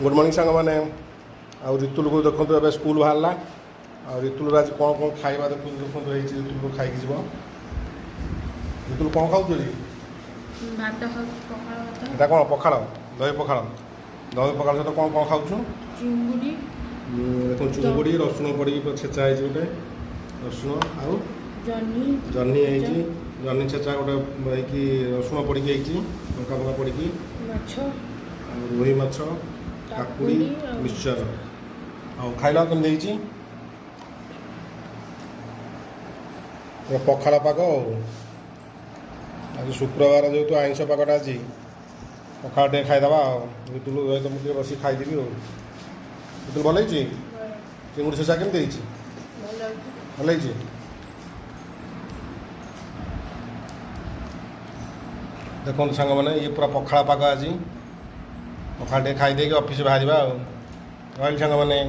Good morning सांग मैंने आ ऋतुल को देखो ए स्कूल बाहर ऋतुल आज कौन कौन खाଇବା देखो ऋतुल को खाई जीव ऋतुल कौन खाऊ भात पखाଳ ଭାତ এটা कौन पखाड़ दही पखाड़ सहित कौन कौन खाऊ ଚିଙ୍ଗୁଡ଼ି देखो चुंगुड़ी रसुण पड़ी छेचा है गोटे रसुण आउ ଜହ୍ନି जन्नी है जन्नी छेचा गोटे है रसुण पड़ी लंका फंका पड़ी ମାଛ रोही माछ काकुड़ी मिक्सचर आ खाइल केमती पखाड़ पाग आज शुक्रवार जेहतु आइंष पागटा आज पखाड़ टे खाईदे ऋतुल तो मुझे बस खाईदेवी ऋतुल भल चिंगुड़ी छेचा केमती भल देखो सांग मैंने ये पूरा पखाड़ पाग आज पखाड़ टे खाईदे ऑफिस बाहर रही सांग मैंने।